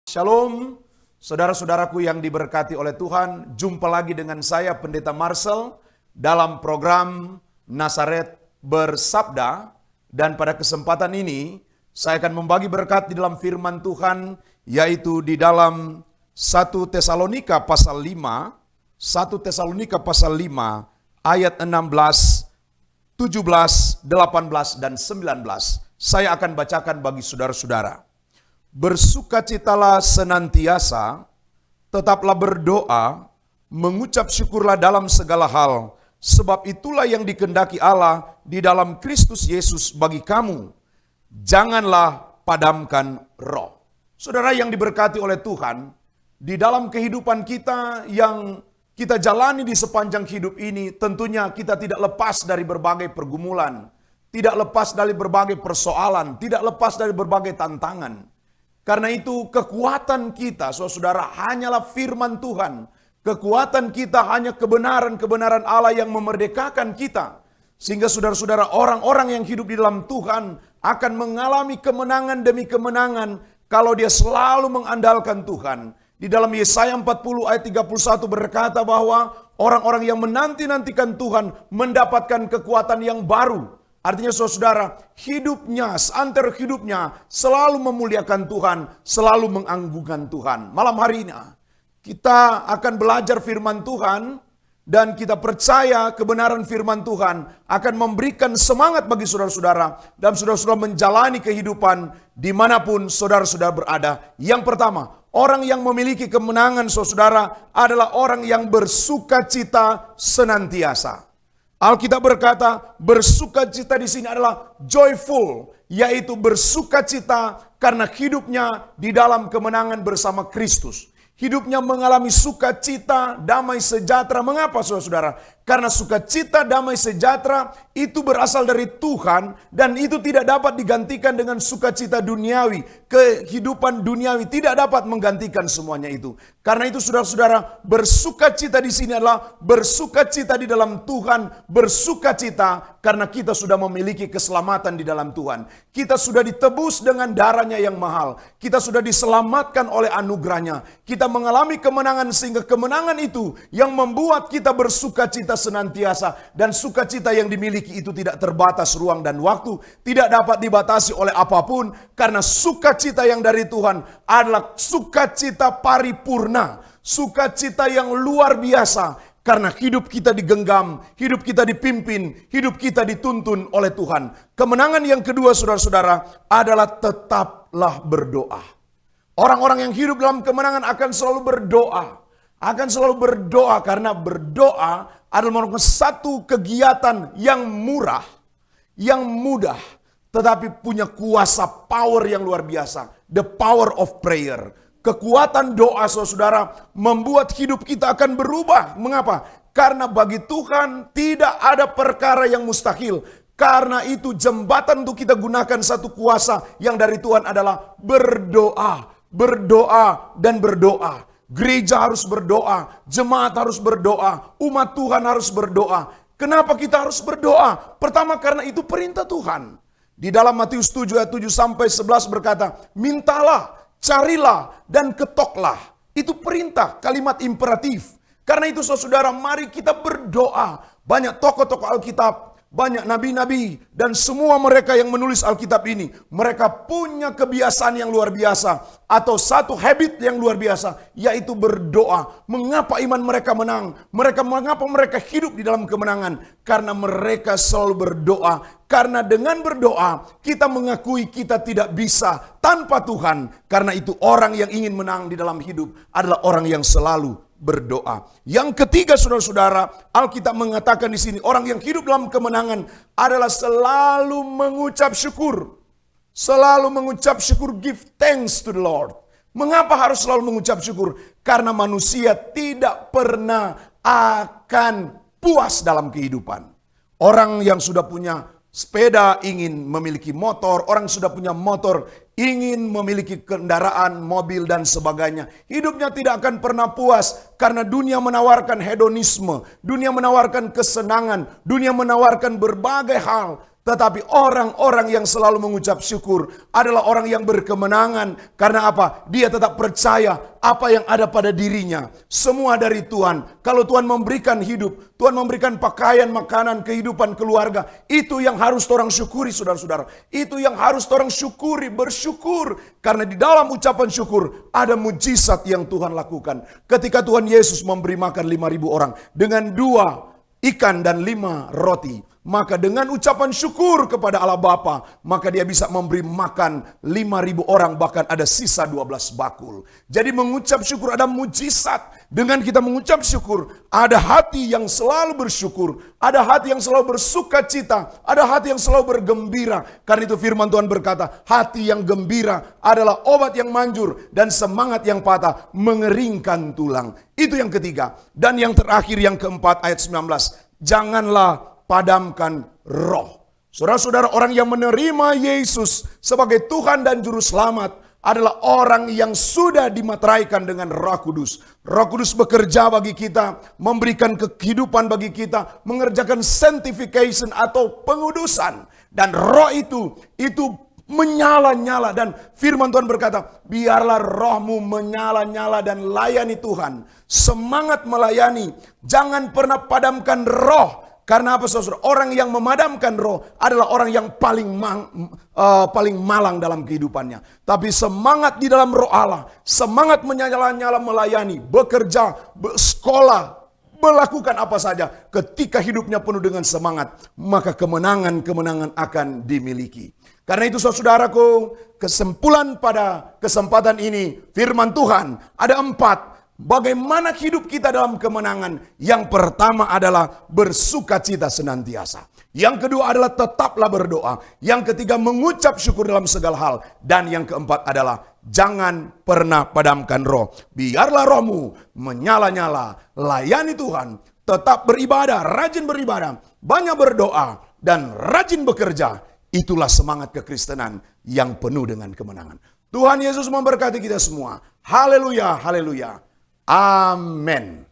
Shalom, saudara-saudaraku yang diberkati oleh Tuhan. Jumpa lagi dengan saya, Pendeta Marcel, dalam program Nazaret Bersabda. Dan pada kesempatan ini, saya akan membagi berkat di dalam firman Tuhan, yaitu di dalam 1 Tesalonika pasal 5, 1 Tesalonika pasal 5, ayat 16, 17, 18, dan 19. Saya akan bacakan bagi saudara-saudara. Bersukacitalah senantiasa, tetaplah berdoa, mengucap syukurlah dalam segala hal, sebab itulah yang dikehendaki Allah di dalam Kristus Yesus bagi kamu. Janganlah padamkan roh. Saudara yang diberkati oleh Tuhan, di dalam kehidupan kita yang kita jalani di sepanjang hidup ini, tentunya kita tidak lepas dari berbagai pergumulan, tidak lepas dari berbagai persoalan, tidak lepas dari berbagai tantangan. Karena itu kekuatan kita, saudara, hanyalah firman Tuhan. Kekuatan kita hanya kebenaran-kebenaran Allah yang memerdekakan kita. Sehingga saudara-saudara, orang-orang yang hidup di dalam Tuhan akan mengalami kemenangan demi kemenangan kalau dia selalu mengandalkan Tuhan. Di dalam Yesaya 40 ayat 31 berkata bahwa orang-orang yang menanti-nantikan Tuhan mendapatkan kekuatan yang baru. Artinya saudara, hidupnya, seantero hidupnya selalu memuliakan Tuhan, selalu menganggungkan Tuhan. Malam hari ini kita akan belajar firman Tuhan dan kita percaya kebenaran firman Tuhan akan memberikan semangat bagi saudara-saudara dan saudara-saudara menjalani kehidupan dimanapun saudara-saudara berada. Yang pertama, orang yang memiliki kemenangan saudara adalah orang yang bersukacita senantiasa. Alkitab berkata, bersukacita di sini adalah joyful, yaitu bersukacita karena hidupnya di dalam kemenangan bersama Kristus. Hidupnya mengalami sukacita, damai sejahtera. Mengapa saudara-saudara? Karena sukacita, damai sejahtera itu berasal dari Tuhan dan itu tidak dapat digantikan dengan sukacita duniawi. Kehidupan duniawi tidak dapat menggantikan semuanya itu. Karena itu saudara-saudara, bersukacita di sini adalah bersukacita di dalam Tuhan, bersukacita karena kita sudah memiliki keselamatan di dalam Tuhan. Kita sudah ditebus dengan darahnya yang mahal. Kita sudah diselamatkan oleh anugerahnya. Kita mengalami kemenangan sehingga kemenangan itu yang membuat kita bersukacita senantiasa. Dan sukacita yang dimiliki itu tidak terbatas ruang dan waktu. Tidak dapat dibatasi oleh apapun. Karena sukacita yang dari Tuhan adalah sukacita paripurna. Sukacita yang luar biasa. Karena hidup kita digenggam, hidup kita dipimpin, hidup kita dituntun oleh Tuhan. Kemenangan yang kedua saudara-saudara adalah tetaplah berdoa. Orang-orang yang hidup dalam kemenangan akan selalu berdoa. Akan selalu berdoa karena berdoa adalah merupakan satu kegiatan yang murah, yang mudah, tetapi punya kuasa power yang luar biasa. The power of prayer. Kekuatan doa saudara membuat hidup kita akan berubah. Mengapa? Karena bagi Tuhan tidak ada perkara yang mustahil. Karena itu jembatan untuk kita gunakan satu kuasa yang dari Tuhan adalah berdoa. Berdoa dan berdoa. Gereja harus berdoa, jemaat harus berdoa, umat Tuhan harus berdoa. Kenapa kita harus berdoa? Pertama karena itu perintah Tuhan. Di dalam Matius 7 ayat 7 sampai 11 berkata, mintalah, carilah, dan ketoklah. Itu perintah, kalimat imperatif. Karena itu saudara, mari kita berdoa. Banyak tokoh-tokoh Alkitab, banyak nabi-nabi, dan semua mereka yang menulis Alkitab ini, mereka punya kebiasaan yang luar biasa. Atau satu habit yang luar biasa, yaitu berdoa. Mengapa iman mereka menang? Mengapa mereka hidup di dalam kemenangan? Karena mereka selalu berdoa. Karena dengan berdoa, kita mengakui kita tidak bisa tanpa Tuhan. Karena itu orang yang ingin menang di dalam hidup adalah orang yang selalu berdoa. Yang ketiga saudara-saudara, Alkitab mengatakan di sini, orang yang hidup dalam kemenangan adalah selalu mengucap syukur. Selalu mengucap syukur, give thanks to the Lord. Mengapa harus selalu mengucap syukur? Karena manusia tidak pernah akan puas dalam kehidupan. Orang yang sudah punya sepeda ingin memiliki motor, orang sudah punya motor ingin memiliki kendaraan, mobil dan sebagainya. Hidupnya tidak akan pernah puas karena dunia menawarkan hedonisme, dunia menawarkan kesenangan, dunia menawarkan berbagai hal. Tetapi orang-orang yang selalu mengucap syukur adalah orang yang berkemenangan. Karena apa? Dia tetap percaya apa yang ada pada dirinya. Semua dari Tuhan. Kalau Tuhan memberikan hidup, Tuhan memberikan pakaian, makanan, kehidupan, keluarga. Itu yang harus orang syukuri, saudara-saudara. Itu yang harus orang syukuri, bersyukur. Karena di dalam ucapan syukur ada mujizat yang Tuhan lakukan. Ketika Tuhan Yesus memberi makan 5.000 orang dengan 2 ikan dan 5 roti. Maka dengan ucapan syukur kepada Allah Bapa, maka dia bisa memberi makan 5.000 orang, bahkan ada sisa 12 bakul. Jadi mengucap syukur ada mujizat. Dengan kita mengucap syukur, ada hati yang selalu bersyukur, ada hati yang selalu bersuka cita, ada hati yang selalu bergembira. Karena itu firman Tuhan berkata, hati yang gembira adalah obat yang manjur, dan semangat yang patah mengeringkan tulang. Itu yang ketiga. Dan yang terakhir, yang keempat, ayat 19. Janganlah padamkan roh. Saudara-saudara, orang yang menerima Yesus sebagai Tuhan dan Juru Selamat adalah orang yang sudah dimateraikan dengan Roh Kudus. Roh Kudus bekerja bagi kita, memberikan kehidupan bagi kita, mengerjakan sanctification atau pengudusan. Dan roh itu menyala-nyala, dan firman Tuhan berkata, biarlah rohmu menyala-nyala dan layani Tuhan. Semangat melayani, jangan pernah padamkan roh. Karena apa, saudara? Orang yang memadamkan roh adalah orang yang paling malang dalam kehidupannya. Tapi semangat di dalam roh Allah, semangat menyala-nyala melayani, bekerja, sekolah, melakukan apa saja. Ketika hidupnya penuh dengan semangat, maka kemenangan-kemenangan akan dimiliki. Karena itu saudaraku, kesimpulan pada kesempatan ini, firman Tuhan ada 4. Bagaimana hidup kita dalam kemenangan? Yang pertama adalah bersukacita senantiasa. Yang kedua adalah tetaplah berdoa. Yang ketiga mengucap syukur dalam segala hal. Dan yang keempat adalah jangan pernah padamkan roh. Biarlah rohmu menyala-nyala, layani Tuhan, tetap beribadah, rajin beribadah, banyak berdoa, dan rajin bekerja. Itulah semangat kekristenan yang penuh dengan kemenangan. Tuhan Yesus memberkati kita semua. Haleluya, haleluya. Amin.